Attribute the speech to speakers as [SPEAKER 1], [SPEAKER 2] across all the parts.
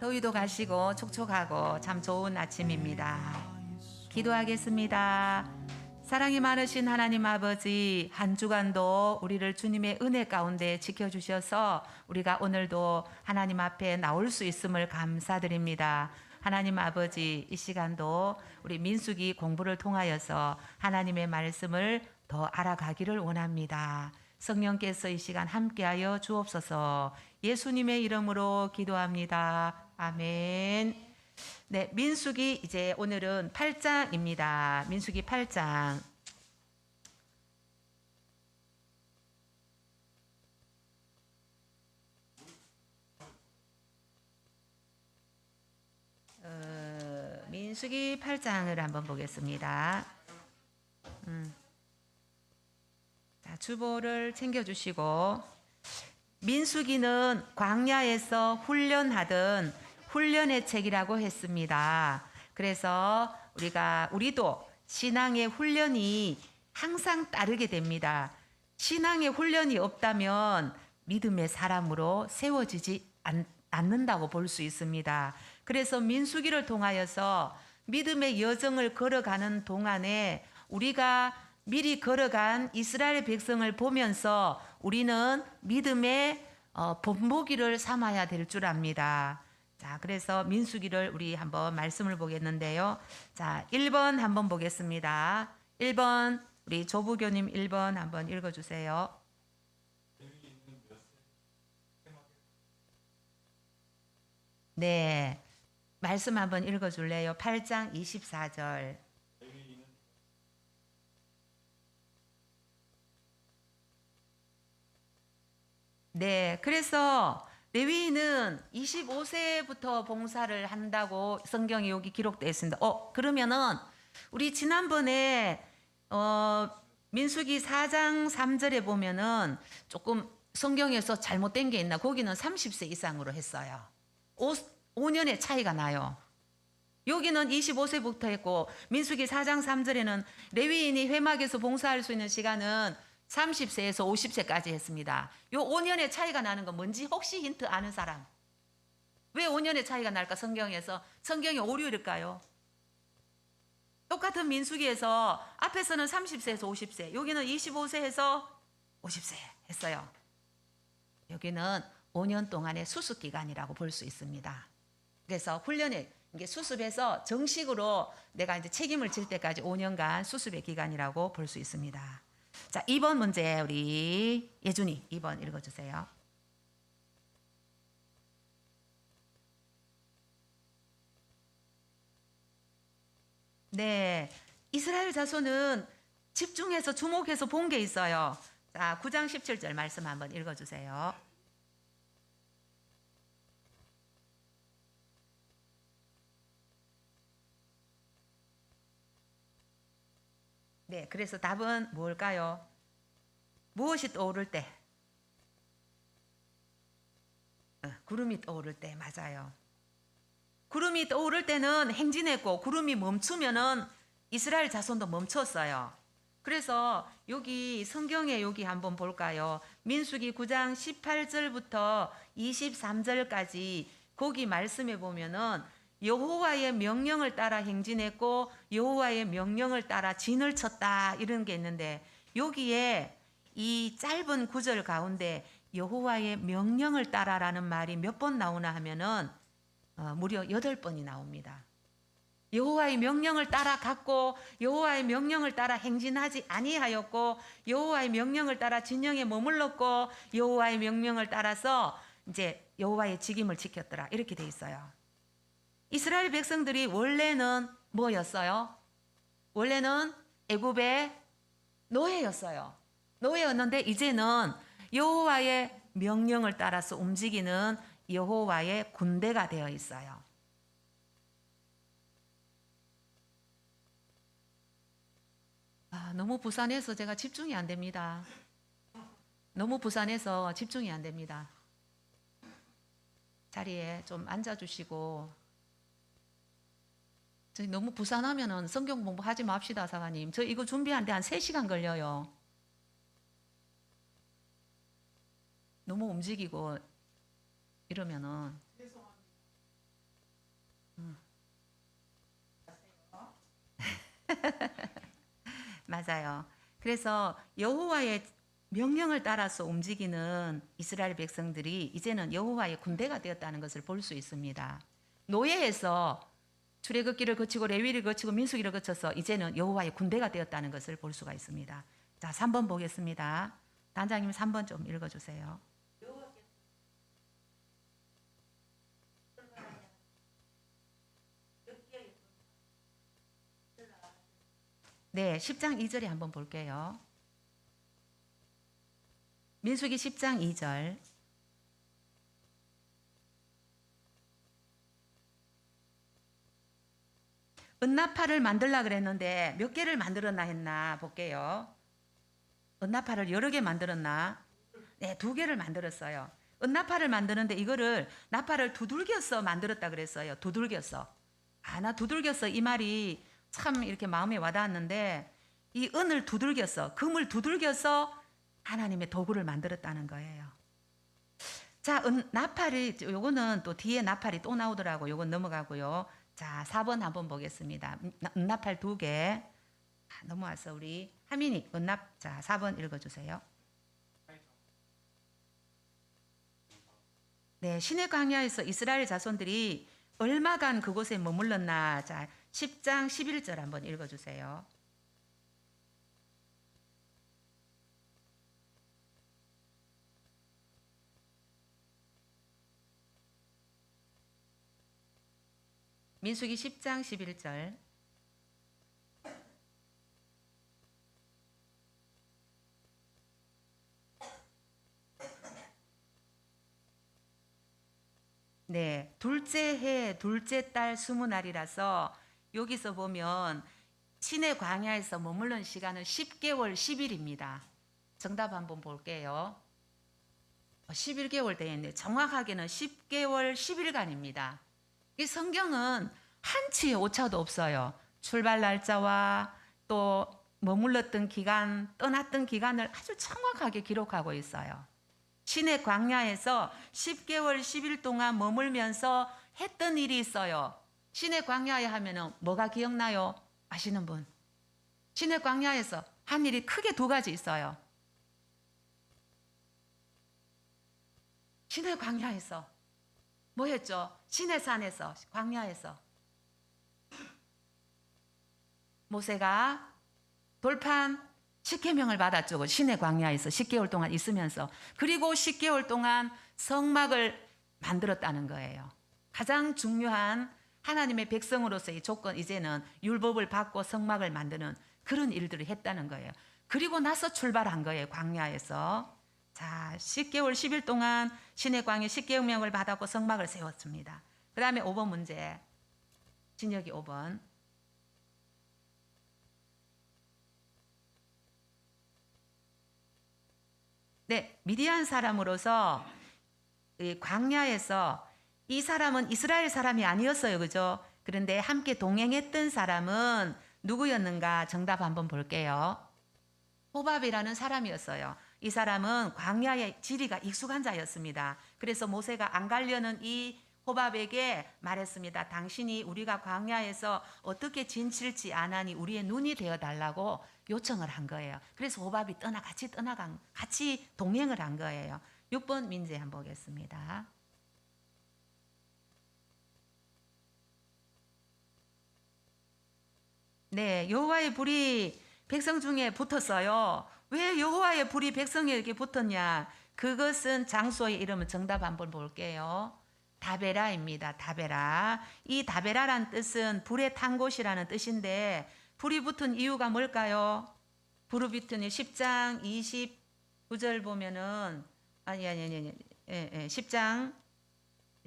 [SPEAKER 1] 더위도 가시고 촉촉하고 참 좋은 아침입니다. 기도하겠습니다. 사랑이 많으신 하나님 아버지, 한 주간도 우리를 주님의 은혜 가운데 지켜주셔서 우리가 오늘도 하나님 앞에 나올 수 있음을 감사드립니다. 하나님 아버지, 이 시간도 우리 민수기 공부를 통하여서 하나님의 말씀을 더 알아가기를 원합니다. 성령께서 이 시간 함께하여 주옵소서. 예수님의 이름으로 기도합니다. 아멘. 네, 민수기 이제 오늘은 8장입니다. 민수기 8장. 민수기 8장을 한번 보겠습니다. 자, 주보를 챙겨주시고, 민수기는 광야에서 훈련하던 훈련의 책이라고 했습니다. 그래서 우리도 신앙의 훈련이 항상 따르게 됩니다. 신앙의 훈련이 없다면 믿음의 사람으로 세워지지 않는다고 볼 수 있습니다. 그래서 민수기를 통하여서 믿음의 여정을 걸어가는 동안에 우리가 미리 걸어간 이스라엘 백성을 보면서 우리는 믿음의 본보기를 삼아야 될 줄 압니다. 자, 그래서 민수기를 우리 한번 말씀을 보겠는데요. 자, 1번 한번 보겠습니다. 1번 우리 조부교님 1번 한번 읽어주세요. 네, 말씀 한번 읽어줄래요? 8장 24절. 네, 그래서 레위인은 25세부터 봉사를 한다고 성경에 여기 기록되어 있습니다. 그러면은 우리 지난번에 민수기 4장 3절에 보면은 조금 성경에서 잘못된 게 있나? 거기는 30세 이상으로 했어요. 5년의 차이가 나요. 여기는 25세부터 했고 민수기 4장 3절에는 레위인이 회막에서 봉사할 수 있는 시간은 30세에서 50세까지 했습니다. 요 5년의 차이가 나는 건 뭔지 혹시 힌트 아는 사람? 왜 5년의 차이가 날까? 성경이 오류일까요? 똑같은 민수기에서 앞에서는 30세에서 50세, 여기는 25세에서 50세 했어요. 여기는 5년 동안의 수습 기간이라고 볼 수 있습니다. 그래서 훈련에 이게 수습해서 정식으로 내가 이제 책임을 질 때까지 5년간 수습의 기간이라고 볼 수 있습니다. 자, 2번 문제 우리 예준이 2번 읽어주세요. 네, 이스라엘 자손은 집중해서 주목해서 본 게 있어요. 자, 9장 17절 말씀 한번 읽어주세요. 네, 그래서 답은 뭘까요? 무엇이 떠오를 때? 구름이 떠오를 때, 맞아요. 구름이 떠오를 때는 행진했고 구름이 멈추면은 이스라엘 자손도 멈췄어요. 그래서 여기 성경에 여기 한번 볼까요? 민수기 9장 18절부터 23절까지 거기 말씀해 보면은 여호와의 명령을 따라 행진했고 여호와의 명령을 따라 진을 쳤다 이런 게 있는데 여기에 이 짧은 구절 가운데 여호와의 명령을 따라라는 말이 몇 번 나오나 하면은 무려 8번이 나옵니다. 여호와의 명령을 따라 갔고 여호와의 명령을 따라 행진하지 아니하였고 여호와의 명령을 따라 진영에 머물렀고 여호와의 명령을 따라서 이제 여호와의 직임을 지켰더라 이렇게 돼 있어요. 이스라엘 백성들이 원래는 뭐였어요? 원래는 애굽의 노예였어요. 노예였는데 이제는 여호와의 명령을 따라서 움직이는 여호와의 군대가 되어 있어요. 너무 부산해서 제가 집중이 안 됩니다. 너무 부산해서 집중이 안 됩니다. 자리에 좀 앉아주시고 저희 너무 부산하면은 성경 공부하지 맙시다 사관님. 저 이거 준비하는데 한 3시간 걸려요. 너무 움직이고 이러면은 맞아요. 그래서 여호와의 명령을 따라서 움직이는 이스라엘 백성들이 이제는 여호와의 군대가 되었다는 것을 볼 수 있습니다. 노예에서 출애굽기를 거치고 레위를 거치고 민수기를 거쳐서 이제는 여호와의 군대가 되었다는 것을 볼 수가 있습니다. 자, 3번 보겠습니다. 단장님 3번 좀 읽어주세요. 네, 10장 2절에 한번 볼게요. 민수기 10장 2절. 은나팔을 만들라 그랬는데 몇 개를 만들었나 했나 볼게요. 은나팔을 여러 개 만들었나? 네, 2개를 만들었어요. 은나팔을 만드는데 이거를 나팔을 두들겨서 만들었다 그랬어요. 두들겨서. 나 두들겼어. 이 말이 참 이렇게 마음에 와닿았는데 이 은을 두들겨서, 금을 두들겨서 하나님의 도구를 만들었다는 거예요. 자, 나팔이 요거는 또 뒤에 나팔이 또 나오더라고. 요건 넘어가고요. 자, 4번 한번 보겠습니다. 은나팔 2개. 넘어와서 우리 하민이 자, 4번 읽어주세요. 네, 시내 광야에서 이스라엘 자손들이 얼마간 그곳에 머물렀나. 자, 10장 11절 한번 읽어주세요. 민수기 10장 11절. 네, 둘째 해 둘째 달 20날이라서 여기서 보면 시내 광야에서 머무른 시간은 10개월 10일입니다. 정답 한번 볼게요. 11개월 되어 있네. 정확하게는 10개월 10일간입니다. 이 성경은 한치의 오차도 없어요. 출발 날짜와 또 머물렀던 기간, 떠났던 기간을 아주 정확하게 기록하고 있어요. 시내 광야에서 10개월 10일 동안 머물면서 했던 일이 있어요. 시내 광야에 하면은 뭐가 기억나요? 아시는 분? 시내 광야에서 한 일이 크게 2가지 있어요. 시내 광야에서 뭐 했죠? 시내산에서, 광야에서 모세가 돌판 10계명을 받았죠. 시내 광야에서 10개월 동안 있으면서. 그리고 10개월 동안 성막을 만들었다는 거예요. 가장 중요한 하나님의 백성으로서의 조건, 이제는 율법을 받고 성막을 만드는 그런 일들을 했다는 거예요. 그리고 나서 출발한 거예요. 광야에서. 자, 10개월 10일 동안 시내 광야 10계명을 받았고 성막을 세웠습니다. 그 다음에 5번 문제. 진혁이 5번. 네, 미디안 사람으로서 광야에서 이 사람은 이스라엘 사람이 아니었어요. 그죠? 그런데 함께 동행했던 사람은 누구였는가? 정답 한번 볼게요. 호밥이라는 사람이었어요. 이 사람은 광야의 지리가 익숙한 자였습니다. 그래서 모세가 안 가려는 이 호밥에게 말했습니다. 당신이 우리가 광야에서 어떻게 진칠지 아나니 우리의 눈이 되어 달라고 요청을 한 거예요. 그래서 호밥이 같이 동행을 한 거예요. 6번 민재 한번 보겠습니다. 네, 여호와의 불이 백성 중에 붙었어요. 왜 여호와의 불이 백성에게 붙었냐? 그것은 장소의 이름은 정답 한번 볼게요. 다베라입니다. 다베라. 이 다베라란 뜻은 불에 탄 곳이라는 뜻인데 불이 붙은 이유가 뭘까요? 불이 붙은 10장 29절 보면은 아니 10장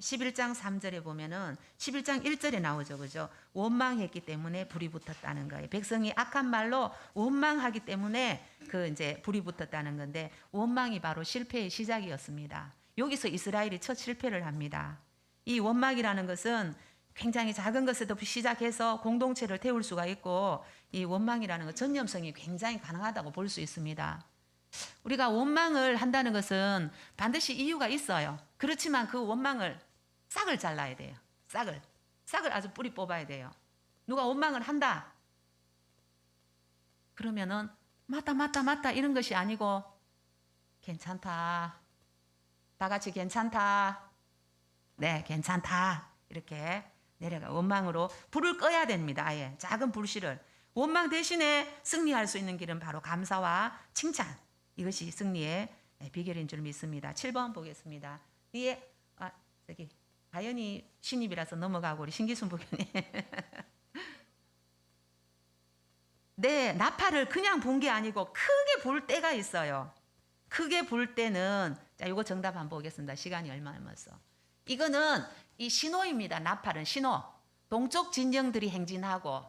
[SPEAKER 1] 11장 3절에 보면은 11장 1절에 나오죠. 그죠? 원망했기 때문에 불이 붙었다는 거예요. 백성이 악한 말로 원망하기 때문에 이제 불이 붙었다는 건데 원망이 바로 실패의 시작이었습니다. 여기서 이스라엘이 첫 실패를 합니다. 이 원망이라는 것은 굉장히 작은 것에도 시작해서 공동체를 태울 수가 있고 이 원망이라는 것 전염성이 굉장히 가능하다고 볼 수 있습니다. 우리가 원망을 한다는 것은 반드시 이유가 있어요. 그렇지만 그 원망을 싹을 잘라야 돼요. 싹을. 싹을 아주 뿌리 뽑아야 돼요. 누가 원망을 한다. 그러면은 맞다 이런 것이 아니고 괜찮다. 다 같이 괜찮다. 네, 괜찮다. 이렇게 내려가 원망으로 불을 꺼야 됩니다. 아예 작은 불씨를. 원망 대신에 승리할 수 있는 길은 바로 감사와 칭찬. 이것이 승리의 비결인 줄 믿습니다. 7번 보겠습니다. 뒤에 저기 가연이 신입이라서 넘어가고 우리 신기순 부교님. 네, 나팔을 그냥 분 게 아니고 크게 불 때가 있어요. 크게 불 때는 자, 이거 정답 한번 보겠습니다. 시간이 얼마 남았어. 이거는 이 신호입니다. 나팔은 신호. 동쪽 진영들이 행진하고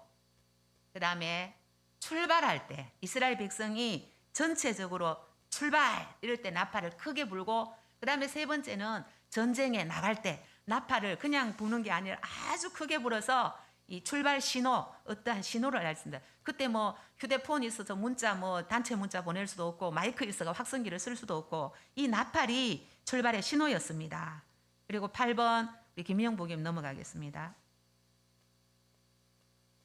[SPEAKER 1] 그다음에 출발할 때 이스라엘 백성이 전체적으로 출발 이럴 때 나팔을 크게 불고 그다음에 세 번째는 전쟁에 나갈 때 나팔을 그냥 부는 게 아니라 아주 크게 불어서 이 출발 신호 어떠한 신호를 알습니다. 그때 뭐 휴대폰이 있어서 문자 뭐 단체 문자 보낼 수도 없고 마이크 있어서 확성기를 쓸 수도 없고 이 나팔이 출발의 신호였습니다. 그리고 8번 우리 김영 부교님 넘어가겠습니다.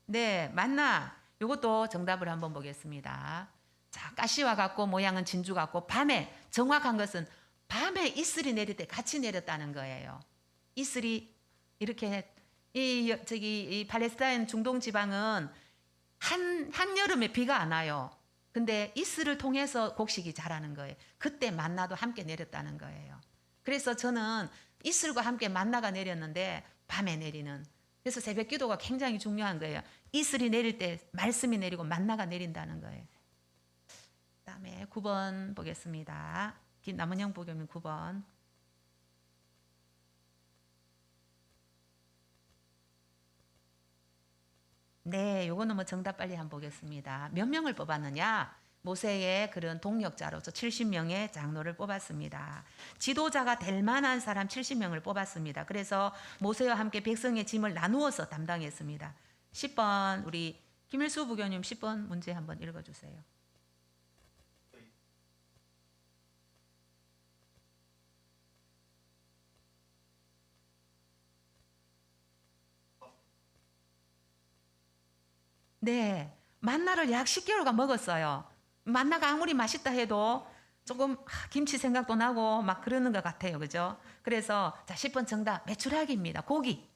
[SPEAKER 1] 네, 만나 이것도 정답을 한번 보겠습니다. 자, 가시와 같고 모양은 진주 같고 밤에 정확한 것은 밤에 이슬이 내릴 때 같이 내렸다는 거예요. 이슬이 이렇게 이 팔레스타인 중동 지방은 한여름에 비가 안 와요. 근데 이슬을 통해서 곡식이 자라는 거예요. 그때 만나도 함께 내렸다는 거예요. 그래서 저는 이슬과 함께 만나가 내렸는데 밤에 내리는. 그래서 새벽 기도가 굉장히 중요한 거예요. 이슬이 내릴 때 말씀이 내리고 만나가 내린다는 거예요. 그다음에 9번 보겠습니다. 남은영 부교님 9번. 네, 요거는 뭐 정답 빨리 한번 보겠습니다. 몇 명을 뽑았느냐? 모세의 그런 동력자로서 70명의 장로를 뽑았습니다. 지도자가 될 만한 사람 70명을 뽑았습니다. 그래서 모세와 함께 백성의 짐을 나누어서 담당했습니다. 10번 우리 김일수 부교님 10번 문제 한번 읽어주세요. 네, 만나를 약 10개월간 먹었어요. 만나가 아무리 맛있다 해도 조금 김치 생각도 나고 막 그러는 것 같아요. 그죠? 그래서 자 10번 정답 메추라기입니다. 고기.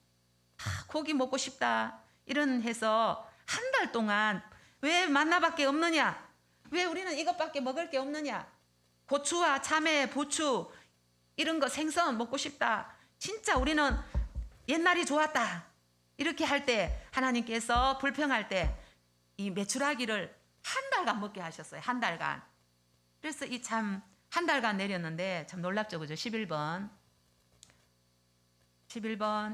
[SPEAKER 1] 고기 먹고 싶다. 이런 해서 한 달 동안 왜 만나밖에 없느냐? 왜 우리는 이것밖에 먹을 게 없느냐? 고추와 참외, 부추 이런 거 생선 먹고 싶다. 진짜 우리는 옛날이 좋았다. 이렇게 할 때 하나님께서 불평할 때 이 메추라기를 한 달간 먹게 하셨어요. 한 달간. 그래서 이 참 한 달간 내렸는데 참 놀랍죠. 그죠? 11번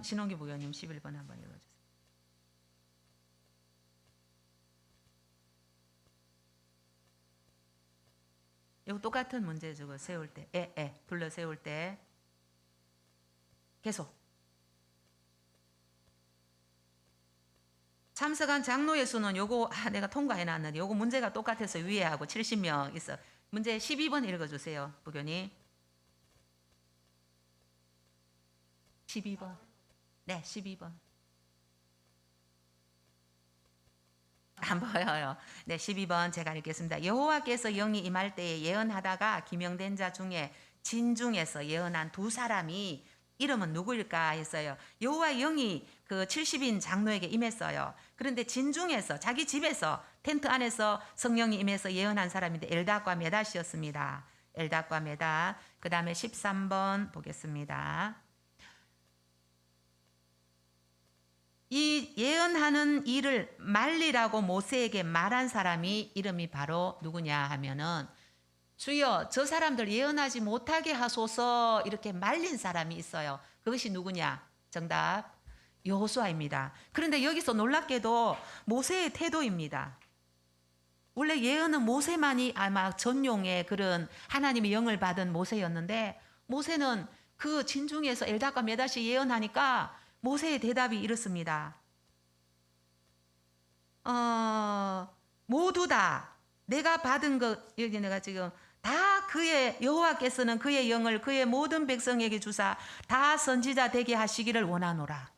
[SPEAKER 1] 신홍기 부교님 11번 한번 읽어주세요. 이거 똑같은 문제 저거 세울 때 불러 세울 때 계속 참석한 장로의 수는 요거 내가 통과해 놨는데 요거 문제가 똑같아서 위에 하고 70명 있어. 문제 12번 읽어주세요. 부교님. 12번. 네, 12번. 안 보여요. 네, 12번 제가 읽겠습니다. 여호와께서 영이 임할 때에 예언하다가 기명된 자 중에 진중에서 예언한 두 사람이 이름은 누구일까 했어요. 여호와 영이 그 70인 장로에게 임했어요. 그런데 진중에서 자기 집에서 텐트 안에서 성령이 임해서 예언한 사람인데 엘닷과 메닷이었습니다. 엘닷과 메닷. 그 다음에 13번 보겠습니다. 이 예언하는 일을 말리라고 모세에게 말한 사람이 이름이 바로 누구냐 하면은 주여 저 사람들 예언하지 못하게 하소서 이렇게 말린 사람이 있어요. 그것이 누구냐? 정답 여호수아입니다. 그런데 여기서 놀랍게도 모세의 태도입니다. 원래 예언은 모세만이 아마 전용의 그런 하나님의 영을 받은 모세였는데 모세는 그 진중에서 엘닷과 메닷이 예언하니까 모세의 대답이 이렇습니다. 모두 다 내가 받은 것 여기 내가 지금 다 그의 여호와께서는 그의 영을 그의 모든 백성에게 주사 다 선지자 되게 하시기를 원하노라.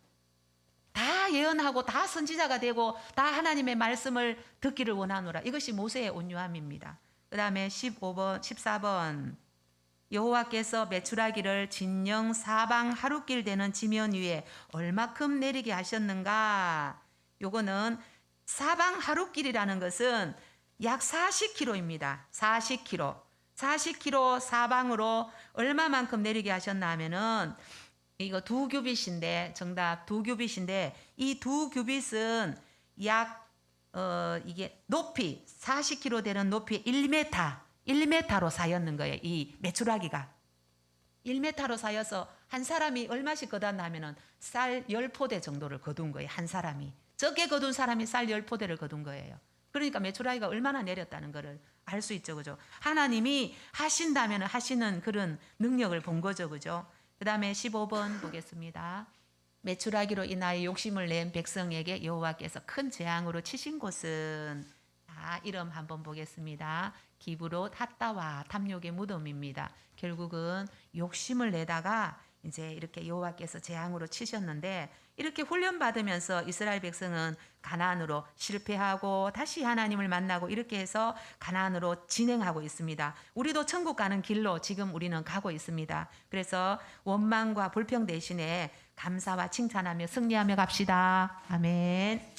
[SPEAKER 1] 다 예언하고 다 선지자가 되고 다 하나님의 말씀을 듣기를 원하노라. 이것이 모세의 온유함입니다. 그 다음에 15번, 14번. 여호와께서 메추라기를 진영 사방 하루길 되는 지면 위에 얼마큼 내리게 하셨는가? 요거는 사방 하루길이라는 것은 약 40km입니다. 40km. 40km 사방으로 얼마만큼 내리게 하셨나 하면은 이거 2규빗인데, 정답 2규빗인데, 이 2규빗은 약 이게 높이 40km 되는 높이 1m로 쌓였는 거예요. 이 메추라기가 1m로 쌓여서 한 사람이 얼마씩 거뒀나 하면은 쌀 10포대 정도를 거둔 거예요. 한 사람이. 적게 거둔 사람이 쌀 10포대를 거둔 거예요. 그러니까 메추라기가 얼마나 내렸다는 것을 알 수 있죠. 그죠? 하나님이 하신다면 하시는 그런 능력을 본 거죠. 그죠? 그 다음에 15번 보겠습니다. 메추라기로 인하여 욕심을 낸 백성에게 여호와께서 큰 재앙으로 치신 곳은, 이름 한번 보겠습니다. 기브롯 핫다와 탐욕의 무덤입니다. 결국은 욕심을 내다가 이제 이렇게 여호와께서 재앙으로 치셨는데, 이렇게 훈련받으면서 이스라엘 백성은 가나안으로 실패하고 다시 하나님을 만나고 이렇게 해서 가나안으로 진행하고 있습니다. 우리도 천국 가는 길로 지금 우리는 가고 있습니다. 그래서 원망과 불평 대신에 감사와 칭찬하며 승리하며 갑시다. 아멘.